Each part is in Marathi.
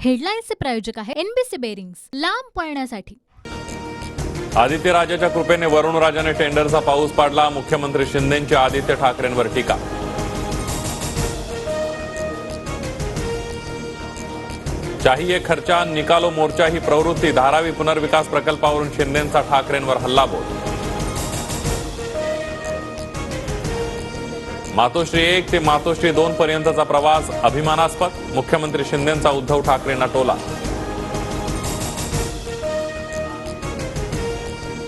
हेडलाईन्सचे प्रायोजक आहे एनबीसी बेरिंग्स, लांब पळण्यासाठी। आदित्य राजाच्या कृपेने वरुण राजाने टेंडरचा पाऊस पाडला। मुख्यमंत्री शिंदेंची आदित्य ठाकरेंवर टीका। चाहिए खर्चा निकालो मोर्चा ही प्रवृत्ती। धारावी पुनर्विकास प्रकल्पावरून शिंदेंचा ठाकरेंवर हल्लाबोल। मातोश्री 1 ते मातोश्री 2 पर्यंतचा प्रवास अभिमानास्पद। मुख्यमंत्री शिंदेंचा उद्धव ठाकरेंना टोला।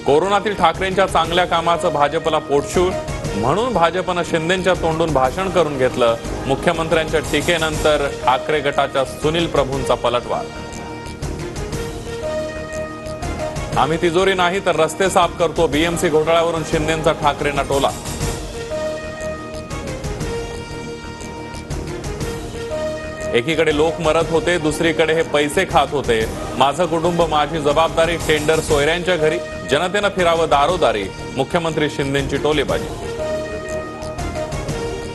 कोरोनातील ठाकरेंच्या चांगल्या कामाचं भाजपला पोटशूळ, म्हणून भाजपनं शिंदेंच्या तोंडून भाषण करून घेतलं। मुख्यमंत्र्यांच्या टीकेनंतर ठाकरे गटाच्या सुनील प्रभूंचा पलटवार। आम्ही तिजोरी नाही तर रस्ते साफ करतो। बीएमसी घोटाळ्यावरून शिंदेंचा ठाकरेंना टोला। एकीकडे लोक मरत होते, दुसरीकडे हे पैसे खात होते। माझं कुटुंब माझी जबाबदारी। टेंडर सोयऱ्यांच्या घरी, जनतेनं फिरावं दारोदारी। मुख्यमंत्री शिंदेंची टोलेबाजी।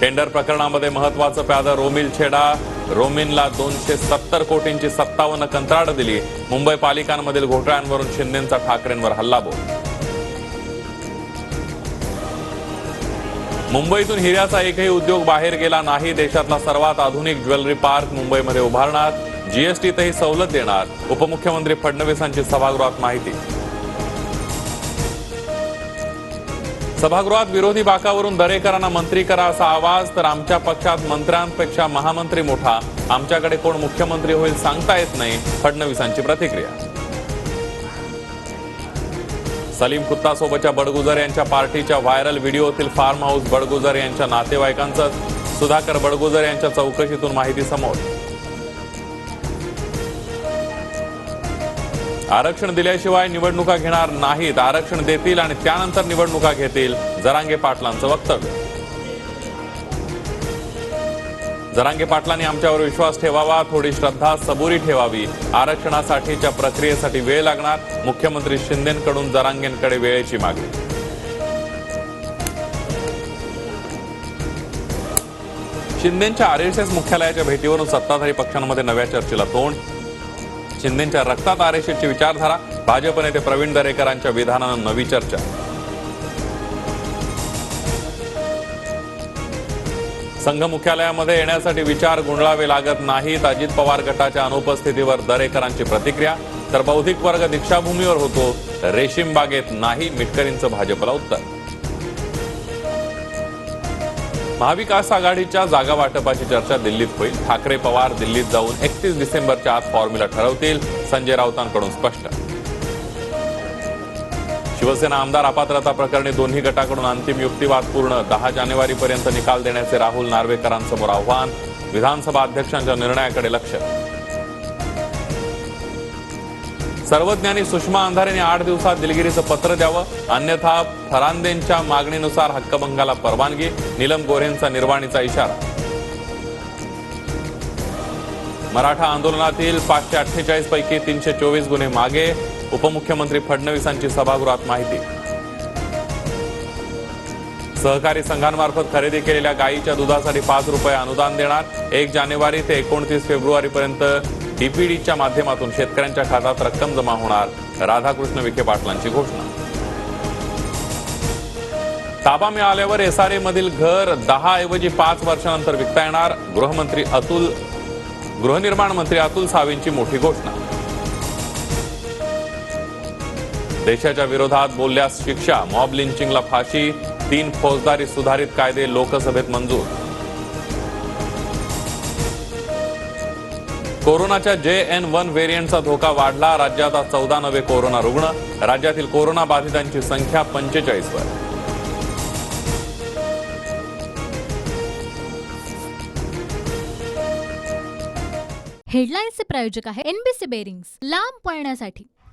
टेंडर प्रकरणामध्ये महत्वाचं प्यादा रोमिल छेडा। रोमिनला 270 कोटींची 57 कंत्राटं दिली। मुंबई पालिकांमधील घोटाळ्यांवरून शिंदेंचा ठाकरेंवर हल्लाबोल। मुंबईतून हिऱ्याचा एकही उद्योग बाहेर गेला नाही। देशातला सर्वात आधुनिक ज्वेलरी पार्क मुंबईमध्ये उभारणार। जीएसटीतही सवलत देणार। उपमुख्यमंत्री फडणवीसांची सभागृहात माहिती। सभागृहात विरोधी बाकावरून दरेकरांना मंत्री करा असा आवाज, तर आमच्या पक्षात मंत्र्यांपेक्षा महामंत्री मोठा। आमच्याकडे कोण मुख्यमंत्री होईल सांगता येत नाही। फडणवीसांची प्रतिक्रिया। सलीम कुत्तासोबतच्या बडगुजर यांच्या पार्टीच्या व्हायरल व्हिडिओतील फार्म हाऊस बडगुजर यांच्या नातेवाईकांचं। सुधाकर बडगुजर यांच्या चौकशीतून माहिती समोर। आरक्षण दिल्याशिवाय निवडणुका घेणार नाहीत। आरक्षण देतील आणि त्यानंतर निवडणुका घेतील, जरांगे पाटलांचं वक्तव्य। जरांगे पाटलांनी आमच्यावर विश्वास ठेवावा, थोडी श्रद्धा सबुरी ठेवावी। आरक्षणासाठीच्या प्रक्रियेसाठी वेळ लागणार। मुख्यमंत्री शिंदेंकडून जरांगेंकडे वेळेची मागणी। शिंदेंच्या आरएसएस मुख्यालयाच्या भेटीवरून सत्ताधारी पक्षांमध्ये नव्या चर्चेला तोंड। शिंदेंच्या रक्तात आरएसएसची विचारधारा। भाजप नेते प्रवीण दरेकरांच्या विधानानं नवी चर्चा। संघ मुख्यालयामध्ये येण्यासाठी विचार गुंडळावे लागत नाहीत। अजित पवार गटाच्या अनुपस्थितीवर दरेकरांची प्रतिक्रिया। तर बौद्धिक वर्ग दीक्षाभूमीवर होतो, रेशीम बागेत नाही, मिटकरींचं भाजपला उत्तर। महाविकास आघाडीच्या जागा वाटपाची चर्चा दिल्लीत होईल। ठाकरे पवार दिल्लीत जाऊन 31 डिसेंबरच्या आत फॉर्म्युला ठरवतील, संजय राऊतांकडून स्पष्ट। शिवसेना आमदार अपात्रता प्रकरणी दोन्ही गटाकडून अंतिम युक्तिवाद पूर्ण। 10 जानेवारीपर्यंत निकाल देण्याचे राहुल नार्वेकरांसमोर आव्हान। विधानसभा अध्यक्षांच्या निर्णयाकडे लक्ष। सर्वज्ञानी सुषमा अंधारेने 8 दिवसात दिलगिरीचं पत्र द्यावं, अन्यथा फरांदेंच्या मागणीनुसार हक्कभंगाला परवानगी। नीलम गोऱ्हेंचा निर्वाणीचा इशारा। मराठा आंदोलनातील 548 पैकी 324 गुन्हे मागे। उपमुख्यमंत्री फडणवीसांची सभागृहात माहिती। सहकारी संघांमार्फत खरेदी केलेल्या गायीच्या दुधासाठी 5 रुपये अनुदान देणार। 1 जानेवारी ते 29 फेब्रुवारीपर्यंत डीपीडीच्या माध्यमातून शेतकऱ्यांच्या खात्यात रक्कम जमा होणार। राधाकृष्ण विखे पाटलांची घोषणा। ताबा मिळाल्यावर एसआरए मधील घर 10 ऐवजी 5 वर्षानंतर विकता येणार। गृहनिर्माण मंत्री अतुल सावेंची मोठी घोषणा। देशाच्या विरोधात बोलल्यास शिक्षा, मॉब लिंचिंगला फाशी। 3 फौजदारी सुधारित कायदे लोकसभेत मंजूर। कोरोनाच्या JN1 व्हेरियंटचा धोका वाढला। राज्यात आज 14 नवे कोरोना रुग्ण। राज्यातील कोरोना बाधितांची संख्या 45 वर। हेडलाईन्सचे प्रायोजक आहे एनबीसी बेरिंग्स, लांब पळण्यासाठी।